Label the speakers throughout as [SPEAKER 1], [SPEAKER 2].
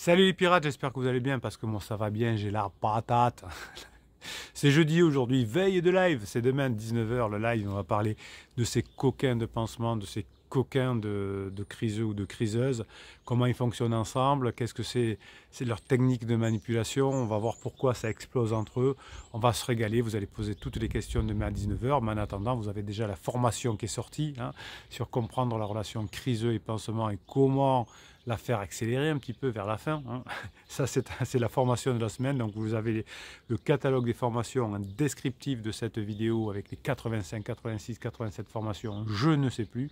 [SPEAKER 1] Salut les pirates, j'espère que vous allez bien parce que moi ça va bien, j'ai la patate. C'est jeudi aujourd'hui, veille de live, c'est demain 19h le live, on va parler de ces coquins de pansement, de ces coquins de criseux ou de criseuses, comment ils fonctionnent ensemble, qu'est-ce que c'est leur technique de manipulation, on va voir pourquoi ça explose entre eux, on va se régaler, vous allez poser toutes les questions demain à 19h, mais en attendant vous avez déjà la formation qui est sortie sur comprendre la relation criseux et pansement et comment la faire accélérer un petit peu vers la fin. Ça, c'est la formation de la semaine. Donc, vous avez le catalogue des formations, un descriptif de cette vidéo avec les 85, 86, 87 formations, je ne sais plus.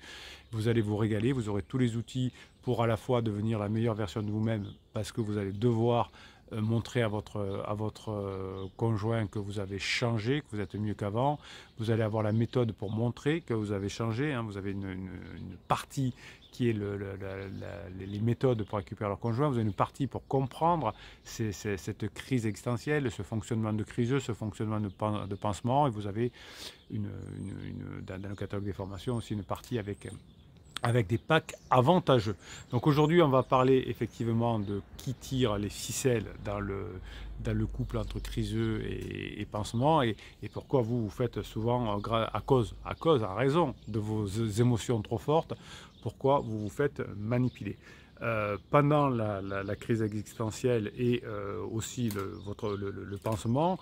[SPEAKER 1] Vous allez vous régaler, vous aurez tous les outils pour à la fois devenir la meilleure version de vous-même parce que vous allez devoir montrer à votre conjoint que vous avez changé, que vous êtes mieux qu'avant. Vous allez avoir la méthode pour montrer que vous avez changé. Vous avez une partie qui est les méthodes pour récupérer leur conjoint. Vous avez une partie pour comprendre cette crise existentielle, ce fonctionnement de criseux, ce fonctionnement de pansement. Et vous avez dans le catalogue des formations aussi une partie avec des packs avantageux. Donc aujourd'hui, on va parler effectivement de qui tire les ficelles dans le couple entre criseux et pansement et pourquoi vous faites souvent, à raison de vos émotions trop fortes, pourquoi vous vous faites manipuler. Pendant la crise existentielle et aussi le pansement,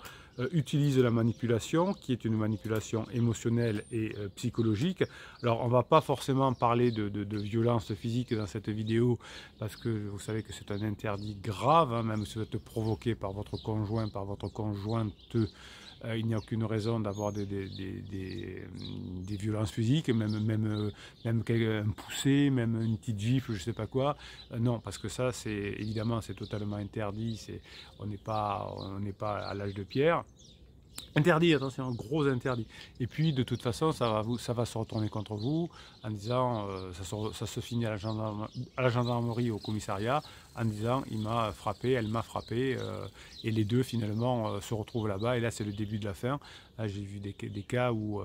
[SPEAKER 1] utilise la manipulation qui est une manipulation émotionnelle et psychologique. Alors on ne va pas forcément parler de violence physique dans cette vidéo parce que vous savez que c'est un interdit grave, même si vous êtes provoqué par votre conjoint, par votre conjointe. Il n'y a aucune raison d'avoir des violences physiques, même un poussé, même une petite gifle, je ne sais pas quoi. Non, parce que ça, évidemment, c'est totalement interdit. On n'est pas à l'âge de pierre. Interdit, attention, gros interdit. Et puis, de toute façon, ça va se retourner contre vous en disant, ça se finit à la gendarmerie, au commissariat, en disant, il m'a frappé, elle m'a frappé, et les deux, finalement, se retrouvent là-bas. Et là, c'est le début de la fin. Là, j'ai vu des cas où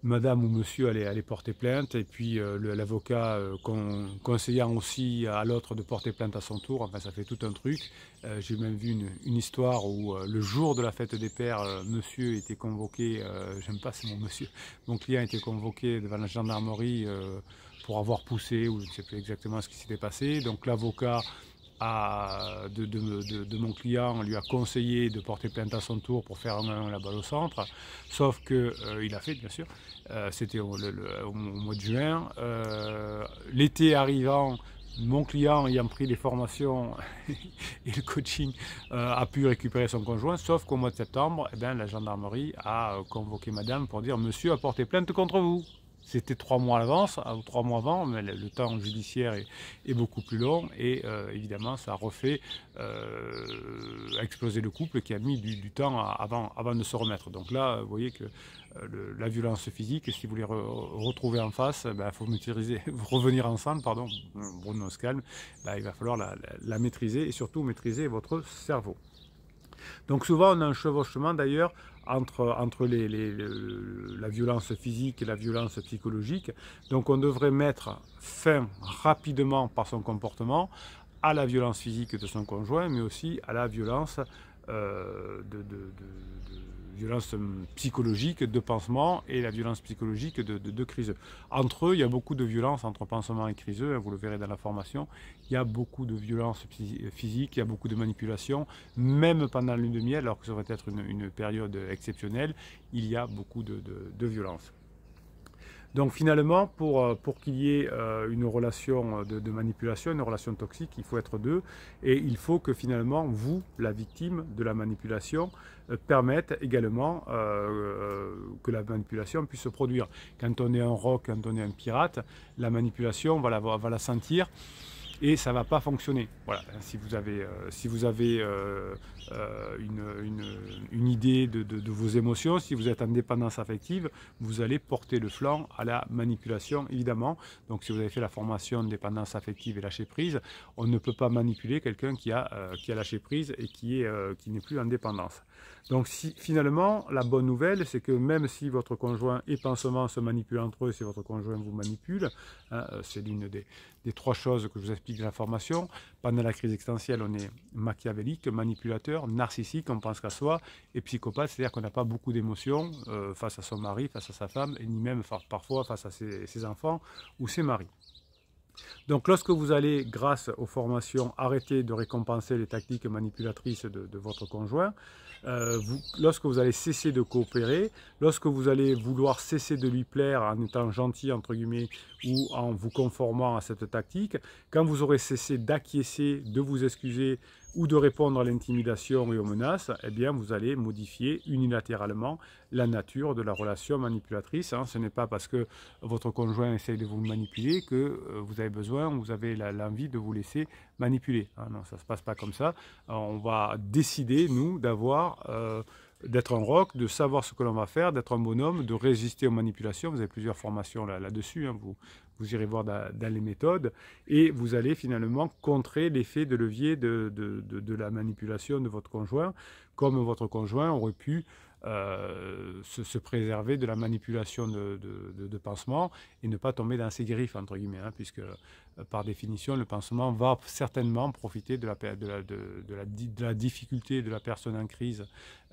[SPEAKER 1] madame ou monsieur allait porter plainte, et puis l'avocat conseillant aussi à l'autre de porter plainte à son tour, enfin ça fait tout un truc. J'ai même vu une histoire où le jour de la fête des pères, monsieur était convoqué, j'aime pas ce mot monsieur, mon client était convoqué devant la gendarmerie pour avoir poussé, ou je ne sais plus exactement ce qui s'était passé, donc l'avocat de mon client lui a conseillé de porter plainte à son tour pour faire la balle au centre, sauf que il a fait bien sûr, c'était au mois de juin, l'été arrivant, mon client ayant pris les formations et le coaching a pu récupérer son conjoint, sauf qu'au mois de septembre, la gendarmerie a convoqué madame pour dire monsieur a porté plainte contre vous. C'était 3 mois à l'avance, ou 3 mois avant, mais le temps judiciaire est beaucoup plus long et évidemment ça a refait exploser le couple qui a mis du temps avant de se remettre. Donc là, vous voyez que la violence physique, si vous voulez retrouver en face, il faut maîtriser, revenir ensemble, pardon, Bruno se calme, il va falloir la maîtriser et surtout maîtriser votre cerveau. Donc souvent on a un chevauchement d'ailleurs entre la violence physique et la violence psychologique. Donc on devrait mettre fin rapidement par son comportement à la violence physique de son conjoint, mais aussi à la violence violence psychologique de pansement et la violence psychologique de criseux. Entre eux, il y a beaucoup de violence entre pansement et criseux, vous le verrez dans la formation. Il y a beaucoup de violence physique, il y a beaucoup de manipulation, même pendant l'une de miel, alors que ça devrait être une période exceptionnelle, il y a beaucoup de violence. Donc finalement, pour qu'il y ait une relation de manipulation, une relation toxique, il faut être deux. Et il faut que finalement, vous, la victime de la manipulation, permette également que la manipulation puisse se produire. Quand on est un roc, quand on est un pirate, la manipulation, on va la sentir. Et ça ne va pas fonctionner. Voilà. Si vous avez une idée de vos émotions, si vous êtes en dépendance affective, vous allez porter le flanc à la manipulation, évidemment. Donc si vous avez fait la formation de dépendance affective et lâcher prise, on ne peut pas manipuler quelqu'un qui a lâché prise et qui n'est plus en dépendance. Donc finalement, la bonne nouvelle, c'est que même si votre conjoint et pansement se manipulent entre eux, si votre conjoint vous manipule, c'est l'une des 3 choses que je vous explique dans la formation. Pendant la crise existentielle, on est machiavélique, manipulateur, narcissique, on pense qu'à soi, et psychopathe, c'est-à-dire qu'on n'a pas beaucoup d'émotions face à son mari, face à sa femme, et ni même parfois face à ses enfants ou ses maris. Donc lorsque vous allez, grâce aux formations, arrêter de récompenser les tactiques manipulatrices de votre conjoint, lorsque vous allez cesser de coopérer, lorsque vous allez vouloir cesser de lui plaire en étant gentil, entre guillemets, ou en vous conformant à cette tactique, quand vous aurez cessé d'acquiescer, de vous excuser ou de répondre à l'intimidation et aux menaces, eh bien vous allez modifier unilatéralement la nature de la relation manipulatrice. Ce n'est pas parce que votre conjoint essaye de vous manipuler que vous avez besoin, vous avez l'envie de vous laisser manipuler. Non, ça ne se passe pas comme ça. On va décider, nous, d'être un roc, de savoir ce que l'on va faire, d'être un bonhomme, de résister aux manipulations. Vous avez plusieurs formations là-dessus, vous irez voir dans les méthodes, et vous allez finalement contrer l'effet de levier de la manipulation de votre conjoint, comme votre conjoint aurait pu se préserver de la manipulation de pansement et ne pas tomber dans ses griffes, entre guillemets, puisque par définition, le pansement va certainement profiter de la difficulté de la personne en crise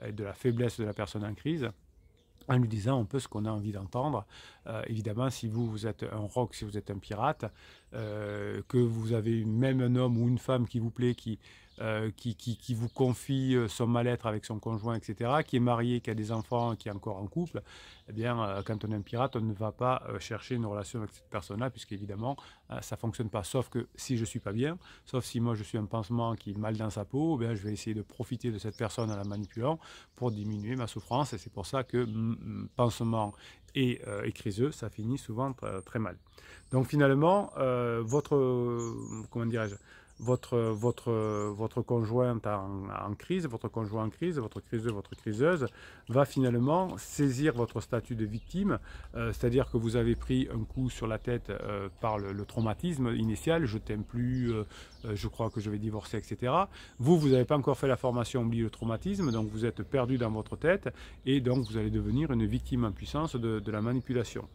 [SPEAKER 1] et de la faiblesse de la personne en crise, en lui disant un peu ce qu'on a envie d'entendre. Évidemment, si vous êtes un roc, si vous êtes un pirate, que vous avez même un homme ou une femme qui vous plaît, qui vous confie son mal-être avec son conjoint, etc., qui est marié, qui a des enfants, qui est encore en couple, eh bien, quand on est un pirate, on ne va pas chercher une relation avec cette personne-là, puisqu'évidemment, ça ne fonctionne pas. Sauf que si je ne suis pas bien, sauf si moi je suis un pansement qui est mal dans sa peau, eh bien, je vais essayer de profiter de cette personne en la manipulant pour diminuer ma souffrance. Et c'est pour ça que pansement et criseux, ça finit souvent très mal. Donc finalement, comment dirais-je, votre conjointe en crise, votre conjoint en crise, votre criseux, votre criseuse, va finalement saisir votre statut de victime, c'est-à-dire que vous avez pris un coup sur la tête par le traumatisme initial, je t'aime plus, je crois que je vais divorcer, etc. Vous n'avez pas encore fait la formation Oublie le traumatisme, donc vous êtes perdu dans votre tête, et donc vous allez devenir une victime en puissance de la manipulation.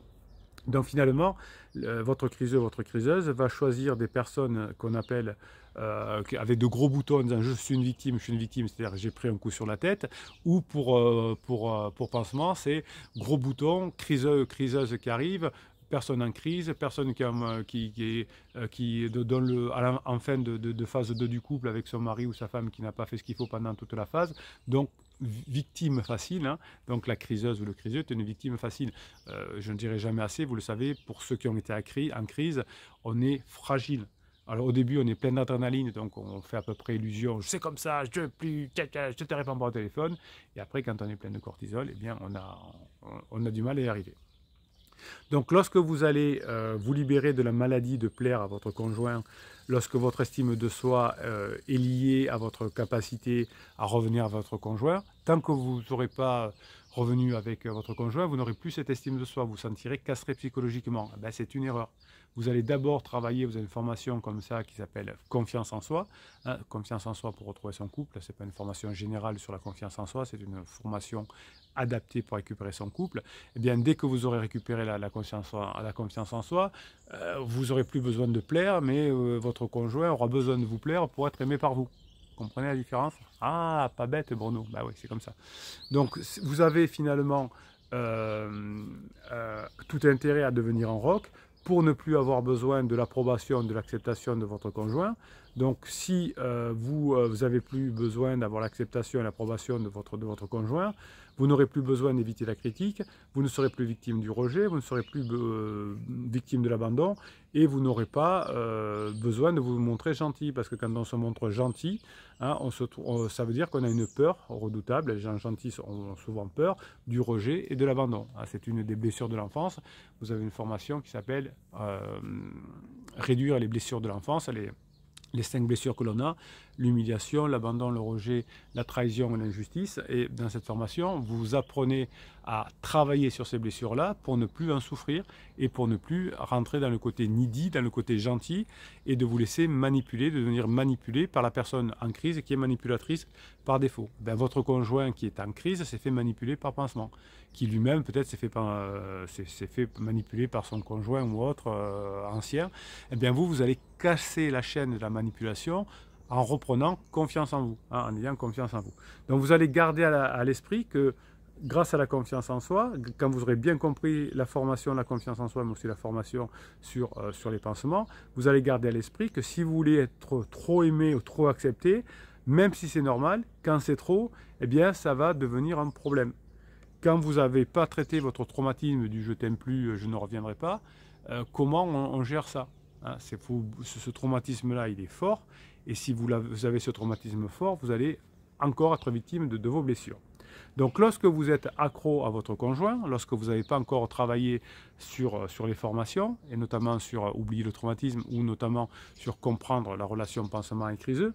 [SPEAKER 1] Donc finalement, votre criseux, votre criseuse va choisir des personnes qu'on appelle avec de gros boutons en disant je suis une victime, c'est-à-dire j'ai pris un coup sur la tête, ou pour pansement, c'est gros boutons, criseuse qui arrive, personne en crise, personne qui en fin de phase 2 du couple avec son mari ou sa femme qui n'a pas fait ce qu'il faut pendant toute la phase, donc victime facile, donc la criseuse ou le criseux est une victime facile. Je ne dirai jamais assez, vous le savez, pour ceux qui ont été en crise, on est fragile. Alors au début, on est plein d'adrénaline, donc on fait à peu près illusion, c'est comme ça, je te réponds pas au téléphone, et après quand on est plein de cortisol, eh bien on a du mal à y arriver. Donc lorsque vous allez vous libérer de la maladie de plaire à votre conjoint, lorsque votre estime de soi est liée à votre capacité à revenir à votre conjoint, tant que vous n'aurez pas revenu avec votre conjoint, vous n'aurez plus cette estime de soi, vous vous sentirez castré psychologiquement. Ben, c'est une erreur. Vous allez d'abord travailler, vous avez une formation comme ça qui s'appelle confiance en soi. Confiance en soi pour retrouver son couple, ce n'est pas une formation générale sur la confiance en soi, c'est une formation adaptée pour récupérer son couple. Et bien, dès que vous aurez récupéré la confiance en soi, vous n'aurez plus besoin de plaire, mais votre conjoint aura besoin de vous plaire pour être aimé par vous. Vous comprenez la différence? Ah, pas bête Bruno, bah oui, c'est comme ça. Donc vous avez finalement tout intérêt à devenir un roc pour ne plus avoir besoin de l'approbation, de l'acceptation de votre conjoint. Donc si vous n'avez plus besoin d'avoir l'acceptation et l'approbation de votre conjoint, vous n'aurez plus besoin d'éviter la critique, vous ne serez plus victime du rejet, vous ne serez plus victime de l'abandon, et vous n'aurez pas besoin de vous montrer gentil, parce que quand on se montre gentil, ça veut dire qu'on a une peur redoutable, les gens gentils ont souvent peur du rejet et de l'abandon. C'est une des blessures de l'enfance. Vous avez une formation qui s'appelle Réduire les blessures de l'enfance, les 5 blessures que l'on a, l'humiliation, l'abandon, le rejet, la trahison et l'injustice. Et dans cette formation, vous apprenez à travailler sur ces blessures-là pour ne plus en souffrir et pour ne plus rentrer dans le côté needy, dans le côté gentil et de vous laisser manipuler, de devenir manipulé par la personne en crise qui est manipulatrice par défaut. Ben, votre conjoint qui est en crise s'est fait manipuler par pansement, qui lui-même peut-être s'est fait manipuler par son conjoint ou autre ancien. Eh bien vous allez casser la chaîne de la manipulation en reprenant confiance en vous, hein, en ayant confiance en vous. Donc vous allez garder à l'esprit que grâce à la confiance en soi, quand vous aurez bien compris la formation de la confiance en soi, mais aussi la formation sur les pansements, vous allez garder à l'esprit que si vous voulez être trop aimé ou trop accepté, même si c'est normal, quand c'est trop, eh bien ça va devenir un problème. Quand vous n'avez pas traité votre traumatisme du « je t'aime plus, je ne reviendrai pas », comment on gère ça, hein? Ce traumatisme-là, il est fort, et si vous avez ce traumatisme fort, vous allez encore être victime de vos blessures. Donc lorsque vous êtes accro à votre conjoint, lorsque vous n'avez pas encore travaillé sur les formations, et notamment sur oublier le traumatisme, ou notamment sur comprendre la relation pansement et criseux,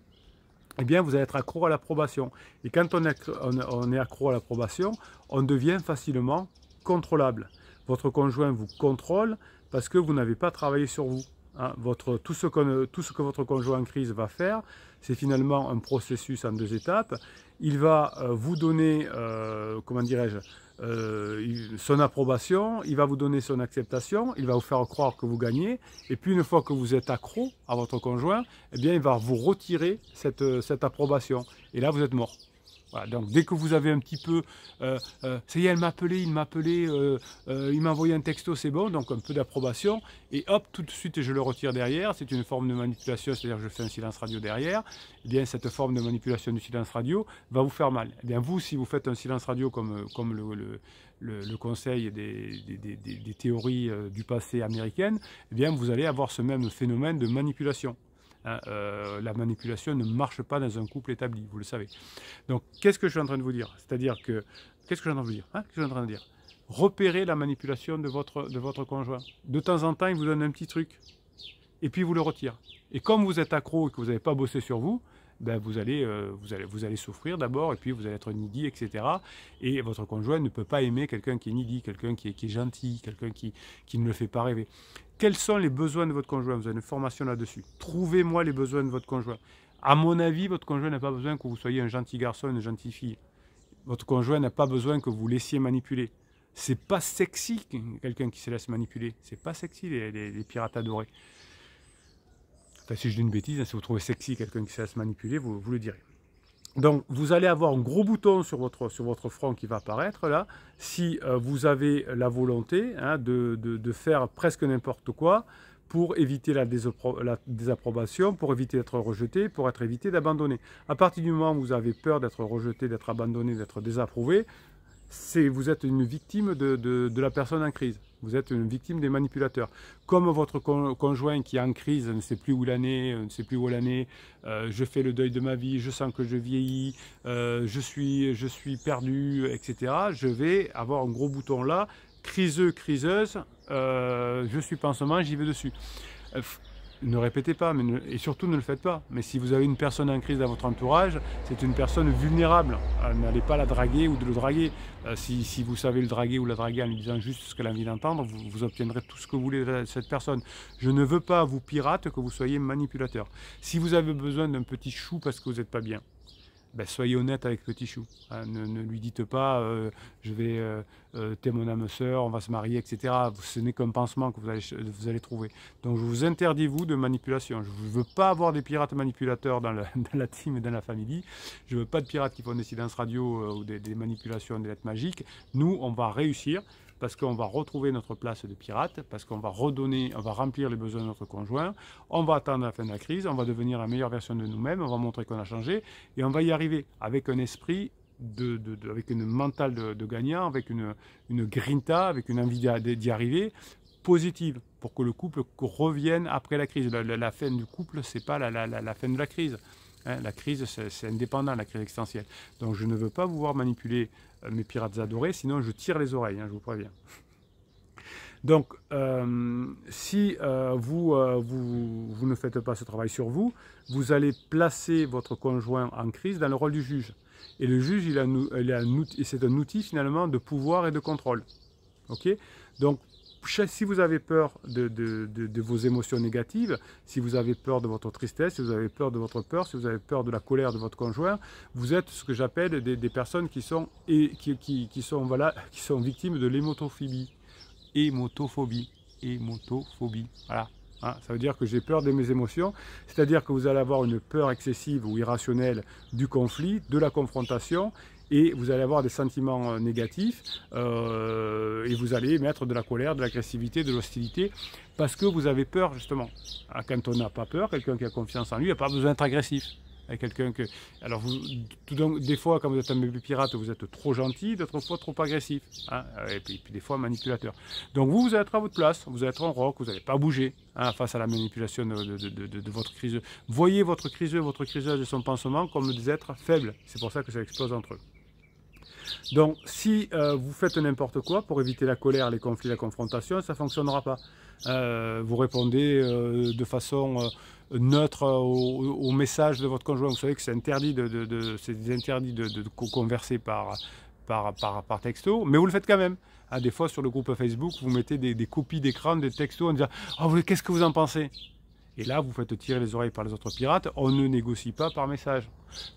[SPEAKER 1] eh bien vous allez être accro à l'approbation. Et quand on est accro à l'approbation, on devient facilement contrôlable. Votre conjoint vous contrôle parce que vous n'avez pas travaillé sur vous. Hein, tout ce que votre conjoint en crise va faire, c'est finalement un processus en 2 étapes. Il va vous donner, comment dirais-je, son approbation, il va vous donner son acceptation, il va vous faire croire que vous gagnez, et puis une fois que vous êtes accro à votre conjoint, eh bien il va vous retirer cette approbation, et là vous êtes mort. Voilà, donc dès que vous avez un petit peu, ça y est, elle m'a appelé, il m'a appelé, il m'a envoyé un texto, c'est bon, donc un peu d'approbation, et hop, tout de suite je le retire derrière, c'est une forme de manipulation, c'est-à-dire que je fais un silence radio derrière, et bien cette forme de manipulation du silence radio va vous faire mal. Et bien vous, si vous faites un silence radio comme le conseil des théories du passé américaines, eh bien vous allez avoir ce même phénomène de manipulation. Hein, la manipulation ne marche pas dans un couple établi, vous le savez. Donc, qu'est-ce que je suis en train de vous dire? C'est-à-dire que, qu'est-ce que je suis en train de vous dire, hein? Qu'est-ce que je suis en train de dire? Repérez la manipulation de votre conjoint. De temps en temps, il vous donne un petit truc, et puis il vous le retire. Et comme vous êtes accro et que vous n'avez pas bossé sur vous, ben vous allez souffrir d'abord, et puis vous allez être needy, etc. Et votre conjoint ne peut pas aimer quelqu'un qui est needy, quelqu'un qui est gentil, quelqu'un qui ne le fait pas rêver. Quels sont les besoins de votre conjoint? Vous avez une formation là-dessus. Trouvez-moi les besoins de votre conjoint. À mon avis, votre conjoint n'a pas besoin que vous soyez un gentil garçon, une gentille fille. Votre conjoint n'a pas besoin que vous laissiez manipuler. C'est pas sexy quelqu'un qui se laisse manipuler. C'est pas sexy les pirates adorés. Enfin, si je dis une bêtise, si vous trouvez sexy quelqu'un qui se laisse manipuler, vous le direz. Donc vous allez avoir un gros bouton sur votre front qui va apparaître là, si vous avez la volonté, hein, de faire presque n'importe quoi pour éviter la désapprobation, pour éviter d'être rejeté, pour éviter d'abandonner. À partir du moment où vous avez peur d'être rejeté, d'être abandonné, d'être désapprouvé, vous êtes une victime de la personne en crise. Vous êtes une victime des manipulateurs. Comme votre conjoint qui est en crise, ne sait plus où l'en est, ne sait plus où l'en est, je fais le deuil de ma vie, je sens que je vieillis, je suis perdu, etc. Je vais avoir un gros bouton là, criseux, criseuse, je suis pansement, j'y vais dessus. Ne répétez pas, et surtout ne le faites pas. Mais si vous avez une personne en crise dans votre entourage, c'est une personne vulnérable. N'allez pas la draguer ou de le draguer. Si vous savez le draguer ou la draguer en lui disant juste ce qu'elle a envie d'entendre, vous obtiendrez tout ce que vous voulez de cette personne. Je ne veux pas, vous pirate, que vous soyez manipulateur. Si vous avez besoin d'un petit chou parce que vous n'êtes pas bien, ben, soyez honnête avec Petit Chou. Hein, ne lui dites pas t'es mon âme sœur, on va se marier, etc. Ce n'est qu'un pansement que vous allez trouver. Donc je vous interdis, vous, de manipulation. Je ne veux pas avoir des pirates manipulateurs dans la team et dans la famille. Je ne veux pas de pirates qui font des silences radio ou des manipulations, des lettres magiques. Nous, on va réussir parce qu'on va retrouver notre place de pirate, parce qu'on va remplir les besoins de notre conjoint, on va attendre la fin de la crise, on va devenir la meilleure version de nous-mêmes, on va montrer qu'on a changé, et on va y arriver avec un esprit, avec une mentale de gagnant, avec une grinta, avec une envie d'y arriver, positive, pour que le couple revienne après la crise. La fin du couple, ce n'est pas la fin de la crise. Hein, la crise, c'est indépendant, la crise existentielle. Donc je ne veux pas vous voir manipuler mes pirates adorés, sinon je tire les oreilles, hein, je vous préviens. Donc, si vous ne faites pas ce travail sur vous, vous allez placer votre conjoint en crise dans le rôle du juge. Et le juge, c'est un outil finalement de pouvoir et de contrôle. Ok? Donc, si vous avez peur de vos émotions négatives, si vous avez peur de votre tristesse, si vous avez peur de votre peur, si vous avez peur de la colère de votre conjoint, vous êtes ce que j'appelle des personnes qui sont victimes de l'émotophobie. Émotophobie, voilà. Hein, ça veut dire que j'ai peur de mes émotions, c'est-à-dire que vous allez avoir une peur excessive ou irrationnelle du conflit, de la confrontation, et vous allez avoir des sentiments négatifs, et vous allez mettre de la colère, de l'agressivité, de l'hostilité, parce que vous avez peur justement. Quand on n'a pas peur, quelqu'un qui a confiance en lui n'a pas besoin d'être agressif. Quelqu'un que... Alors, des fois, quand vous êtes un bébé pirate, vous êtes trop gentil, d'autres fois trop agressif, hein, et puis des fois manipulateur. Donc vous allez être à votre place, vous allez être en rock, vous n'allez pas bouger hein, face à la manipulation de votre criseux. Voyez votre criseuse et son pansement comme des êtres faibles. C'est pour ça que ça explose entre eux. Donc, si vous faites n'importe quoi pour éviter la colère, les conflits, la confrontation, ça ne fonctionnera pas. Vous répondez de façon neutre au message de votre conjoint. Vous savez que c'est interdit de converser par texto, mais vous le faites quand même. Ah, des fois, sur le groupe Facebook, vous mettez des copies d'écran, des textos en disant « Oh, qu'est-ce que vous en pensez ?» Et là, vous faites tirer les oreilles par les autres pirates. On ne négocie pas par message.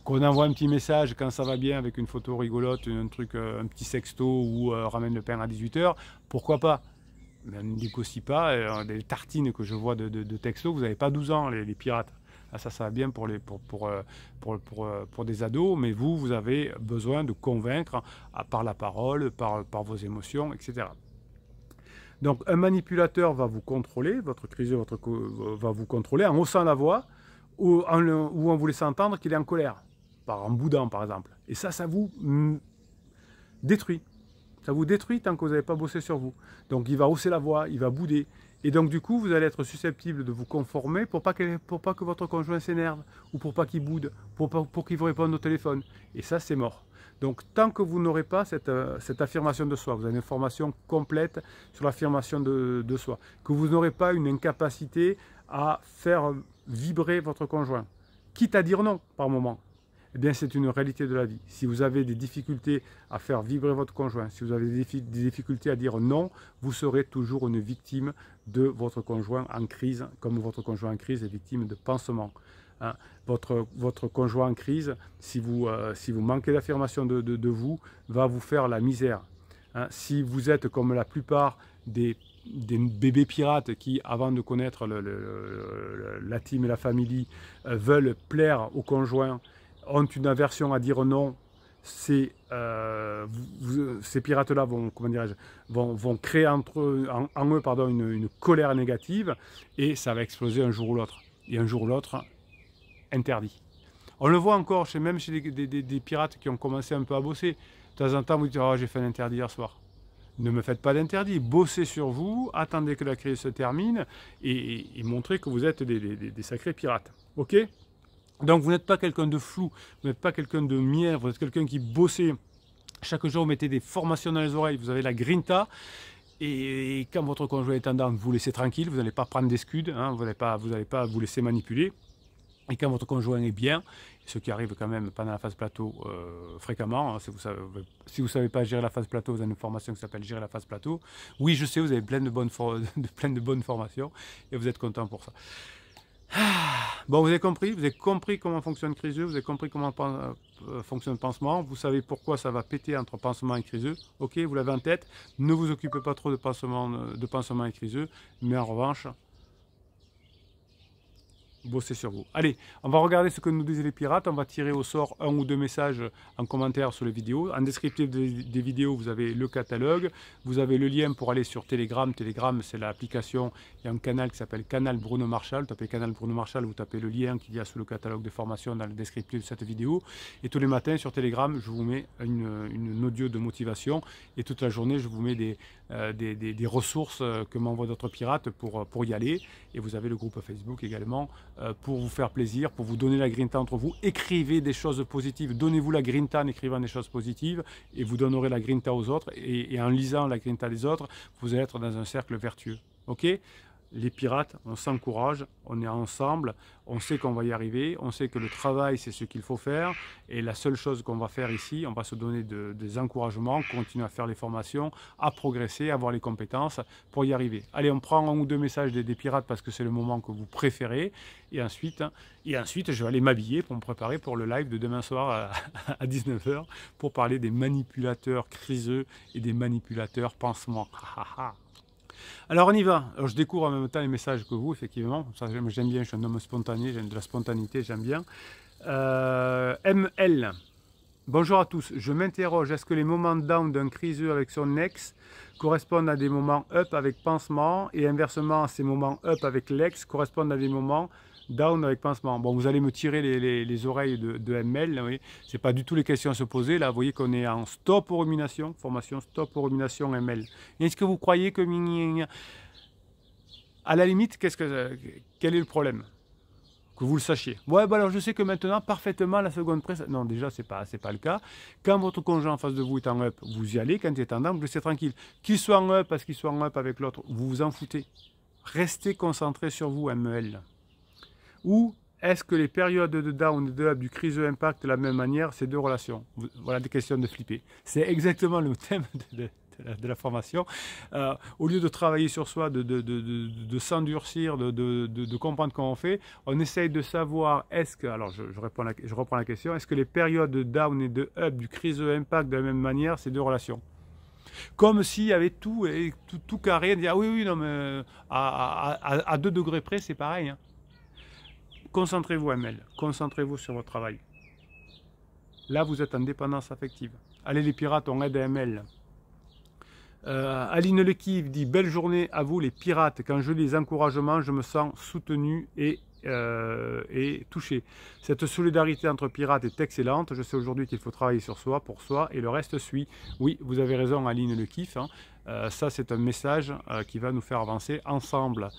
[SPEAKER 1] Qu'on envoie un petit message quand ça va bien avec une photo rigolote, un petit sexto ou ramène le pain à 18 h, pourquoi pas? Mais on ne négocie pas. Les tartines que je vois de texto, vous n'avez pas 12 ans, les pirates. Ah, ça va bien pour des ados, mais vous avez besoin de convaincre par la parole, par vos émotions, etc. Donc un manipulateur va vous contrôler, votre criseux va vous contrôler en haussant la voix ou en vous laissant entendre qu'il est en colère, en boudant par exemple. Et ça vous détruit. Ça vous détruit tant que vous n'avez pas bossé sur vous. Donc il va hausser la voix, il va bouder. Et donc du coup, vous allez être susceptible de vous conformer pour pas que votre conjoint s'énerve, ou pour pas qu'il boude, pour qu'il vous réponde au téléphone. Et ça, c'est mort. Donc tant que vous n'aurez pas cette affirmation de soi, vous avez une formation complète sur l'affirmation de soi, que vous n'aurez pas une incapacité à faire vibrer votre conjoint, quitte à dire non par moment, eh bien c'est une réalité de la vie. Si vous avez des difficultés à faire vibrer votre conjoint, si vous avez des difficultés à dire non, vous serez toujours une victime de votre conjoint en crise, comme votre conjoint en crise est victime de pansement. Hein, votre conjoint en crise, si vous manquez d'affirmation de vous, va vous faire la misère. Hein, si vous êtes comme la plupart des bébés pirates qui, avant de connaître la team et la famille, veulent plaire au conjoint, ont une aversion à dire non, ces pirates-là vont créer en eux une colère négative, et ça va exploser un jour ou l'autre. Et un jour ou l'autre, interdit. On le voit encore même chez des pirates qui ont commencé un peu à bosser. De temps en temps, vous dites « Oh, j'ai fait un interdit hier soir ». Ne me faites pas d'interdit. Bossez sur vous, attendez que la crise se termine et montrez que vous êtes des sacrés pirates. Ok ? Donc vous n'êtes pas quelqu'un de flou, vous n'êtes pas quelqu'un de mièvre, vous êtes quelqu'un qui bossez. Chaque jour, vous mettez des formations dans les oreilles, vous avez la grinta. Et quand votre conjoint est tendance, vous laissez tranquille, vous n'allez pas prendre des scuds, hein, vous n'allez pas vous laisser manipuler. Et quand votre conjoint est bien, ce qui arrive quand même pendant la phase plateau fréquemment, hein, si vous ne savez pas gérer la phase plateau, vous avez une formation qui s'appelle Gérer la phase plateau. Oui, je sais, vous avez plein de bonnes formations et vous êtes content pour ça. Bon, vous avez compris comment fonctionne Criseux, vous avez compris comment fonctionne Pansement, vous savez pourquoi ça va péter entre Pansement et Criseux, ok, vous l'avez en tête, ne vous occupez pas trop de Pansement et Criseux, mais en revanche, bossez sur vous. Allez, on va regarder ce que nous disaient les pirates. On va tirer au sort un ou deux messages en commentaire sur les vidéos. En descriptif des vidéos, vous avez le catalogue. Vous avez le lien pour aller sur Telegram. Telegram, c'est l'application. Il y a un canal qui s'appelle Canal Bruno Marchal. Vous tapez Canal Bruno Marchal, vous tapez le lien qu'il y a sous le catalogue de formation dans le descriptif de cette vidéo. Et tous les matins sur Telegram, je vous mets une audio de motivation. Et toute la journée, je vous mets des ressources que m'envoient d'autres pirates pour y aller. Et vous avez le groupe Facebook également pour vous faire plaisir, pour vous donner la grinta entre vous. Écrivez des choses positives, donnez-vous la grinta en écrivant des choses positives et vous donnerez la grinta aux autres. Et en lisant la grinta des autres, vous allez être dans un cercle vertueux. Ok ? Les pirates, on s'encourage, on est ensemble, on sait qu'on va y arriver, on sait que le travail c'est ce qu'il faut faire et la seule chose qu'on va faire ici, on va se donner des encouragements, continuer à faire les formations, à progresser, à avoir les compétences pour y arriver. Allez, on prend un ou deux messages des pirates parce que c'est le moment que vous préférez et ensuite je vais aller m'habiller pour me préparer pour le live de demain soir à 19 h pour parler des manipulateurs criseux et des manipulateurs pansements. Alors on y va. Alors je découvre en même temps les messages que vous, effectivement. Ça, j'aime bien, je suis un homme spontané, j'aime de la spontanéité, j'aime bien. ML. Bonjour à tous. Je m'interroge, est-ce que les moments down d'un criseux avec son ex correspondent à des moments up avec pansement et inversement, ces moments up avec l'ex correspondent à des moments down avec pansement. Bon, vous allez me tirer les oreilles de ML, oui. C'est pas du tout les questions à se poser. Là, vous voyez qu'on est en stop aux ruminations, formation stop aux ruminations ML. Est-ce que vous croyez que... À la limite, quel est le problème? Que vous le sachiez. Ouais, bah alors je sais que maintenant, parfaitement, la seconde presse... Non, déjà, c'est pas le cas. Quand votre conjoint en face de vous est en up, vous y allez. Quand il est en down, vous laissez tranquille. Qu'il soit en up parce qu'il soit en up avec l'autre, vous vous en foutez. Restez concentré sur vous, ML. Ou est-ce que les périodes de down et de up du criseux impactent de la même manière ces deux relations? Voilà des questions de flipper. C'est exactement le thème de la formation. Au lieu de travailler sur soi, de s'endurcir, de comprendre comment on fait, on essaye de savoir est-ce que, alors je reprends la question, est-ce que les périodes de down et de up du criseux impactent de la même manière ces deux relations? Comme s'il y avait tout carré, on dit ah oui, non mais à 2 degrés près c'est pareil. Hein. Concentrez-vous, ML. Concentrez-vous sur votre travail. Là, vous êtes en dépendance affective. Allez, les pirates, on aide ML. Aline Lekiv dit « Belle journée à vous, les pirates. Quand je lis les encouragements, je me sens soutenu et touché. Cette solidarité entre pirates est excellente. Je sais aujourd'hui qu'il faut travailler sur soi, pour soi, et le reste suit. » Oui, vous avez raison, Aline Lekiv. Hein. Ça, c'est un message qui va nous faire avancer ensemble.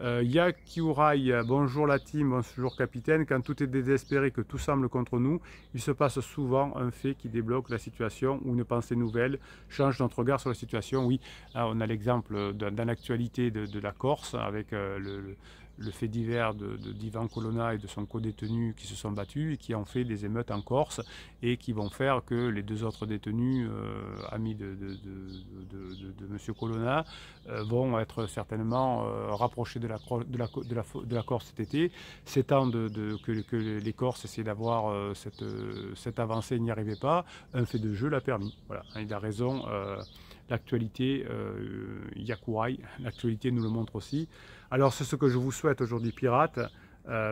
[SPEAKER 1] Yakiurai, bonjour la team, bonjour capitaine. Quand tout est désespéré, que tout semble contre nous, il se passe souvent un fait qui débloque la situation ou une pensée nouvelle change notre regard sur la situation. Oui, là, on a l'exemple dans l'actualité de la Corse avec le fait divers d'Ivan Colonna et de son co-détenu qui se sont battus et qui ont fait des émeutes en Corse et qui vont faire que les deux autres détenus, amis de M. Colonna, vont être certainement rapprochés de la Corse cet été. C'est temps que les Corses essaient d'avoir cette avancée, n'y arrivaient pas. Un fait de jeu l'a permis. Voilà, il a raison. L'actualité, Yakurai, l'actualité nous le montre aussi. Alors c'est ce que je vous souhaite aujourd'hui, pirates.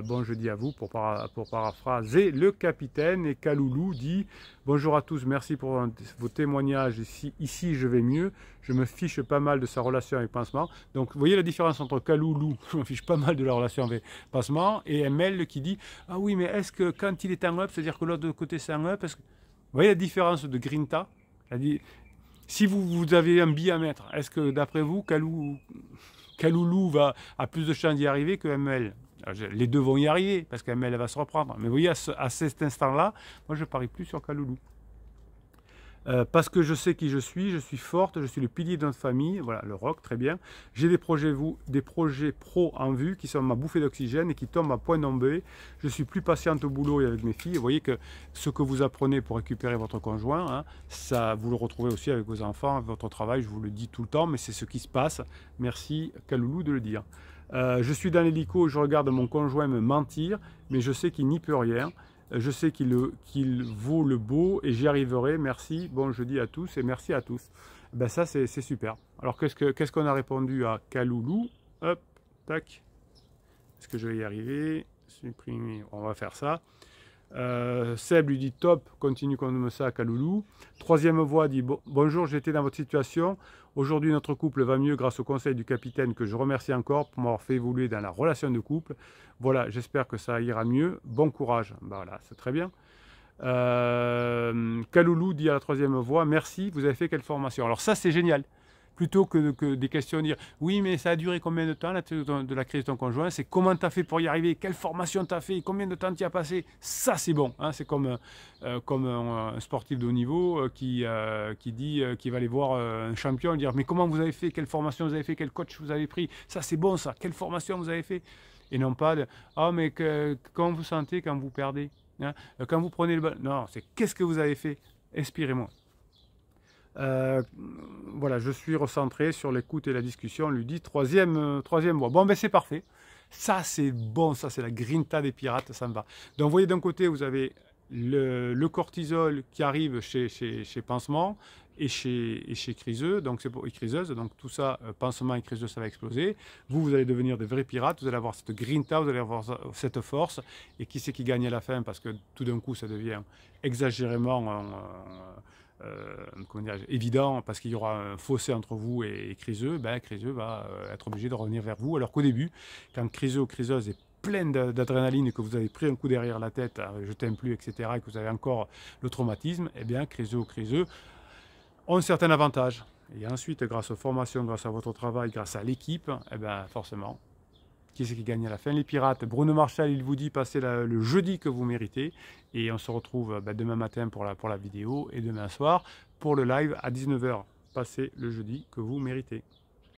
[SPEAKER 1] Bon jeudi à vous pour paraphraser le capitaine. Et Kaloulou dit « Bonjour à tous, merci pour vos témoignages. Ici je vais mieux. Je me fiche pas mal de sa relation avec Pansement. » Donc vous voyez la différence entre Kaloulou, je me fiche pas mal de la relation avec Pansement, et ML qui dit « Ah oui, mais est-ce que quand il est en up, c'est-à-dire que l'autre côté c'est en up, vous voyez la différence de grinta? Si vous avez un billet à mettre, est-ce que d'après vous, Kaloulou a plus de chances d'y arriver que ML? Les deux vont y arriver, parce qu'ML va se reprendre. Mais vous voyez, à cet instant-là, moi je ne parie plus sur Kaloulou. Parce que je sais qui je suis forte, je suis le pilier de notre famille, voilà, le rock, très bien. J'ai des projets pro en vue qui sont ma bouffée d'oxygène et qui tombent à point nommé. Je suis plus patiente au boulot et avec mes filles. Vous voyez que ce que vous apprenez pour récupérer votre conjoint, hein, ça, vous le retrouvez aussi avec vos enfants, avec votre travail, je vous le dis tout le temps, mais c'est ce qui se passe. Merci Kaloulou de le dire. Je suis dans l'hélico, je regarde mon conjoint me mentir, mais je sais qu'il n'y peut rien. Je sais qu'il vaut le beau et j'y arriverai. Merci, bon jeudi à tous et merci à tous. Ben ça, c'est super. Alors, qu'est-ce qu'on a répondu à Kaloulou? Hop, tac. Est-ce que je vais y arriver? Supprimer, on va faire ça. Seb lui dit top, continue comme ça à Kaloulou. Troisième voix dit bonjour, j'étais dans votre situation. Aujourd'hui, notre couple va mieux grâce au conseil du capitaine que je remercie encore pour m'avoir fait évoluer dans la relation de couple. Voilà, j'espère que ça ira mieux. Bon courage. Ben voilà, c'est très bien. Kaloulou dit à la troisième voix merci, vous avez fait quelle formation? Alors ça, c'est génial. plutôt que des questions dire oui mais ça a duré combien de temps de la crise de ton conjoint, c'est comment tu as fait pour y arriver, quelle formation tu as fait, combien de temps tu y as passé, ça c'est bon, hein, c'est comme un sportif de haut niveau qui dit qu'il va aller voir un champion et dire mais comment vous avez fait, quelle formation vous avez fait, quel coach vous avez pris, ça c'est bon ça, quelle formation vous avez fait, et non pas de ah mais comment vous sentez quand vous perdez, hein, quand vous prenez le ballon, non, c'est qu'est-ce que vous avez fait, inspirez-moi. Voilà, je suis recentré sur l'écoute et la discussion, on lui dit troisième voie. Bon, ben c'est parfait. Ça, c'est bon, ça, c'est la grinta des pirates, ça me va. Donc, vous voyez, d'un côté, vous avez le cortisol qui arrive chez Pansement et chez Criseux, donc c'est pour et Criseuse, donc tout ça, Pansement et Criseux, ça va exploser. Vous allez devenir des vrais pirates, vous allez avoir cette grinta, vous allez avoir cette force, et qui c'est qui gagne à la fin, parce que tout d'un coup, ça devient exagérément comment dire, évident, parce qu'il y aura un fossé entre vous et Criseux, ben, Criseux va être obligé de revenir vers vous, alors qu'au début, quand Criseux ou Criseuse est plein d'adrénaline, que vous avez pris un coup derrière la tête, je t'aime plus, etc., et que vous avez encore le traumatisme, eh bien, Criseux ou Criseux ont un certain avantage. Et ensuite, grâce aux formations, grâce à votre travail, grâce à l'équipe, eh bien, forcément, qui c'est qui gagne à la fin? Les pirates. Bruno Marchal, il vous dit passez le jeudi que vous méritez. Et on se retrouve demain matin pour la vidéo et demain soir pour le live à 19 h. Passez le jeudi que vous méritez.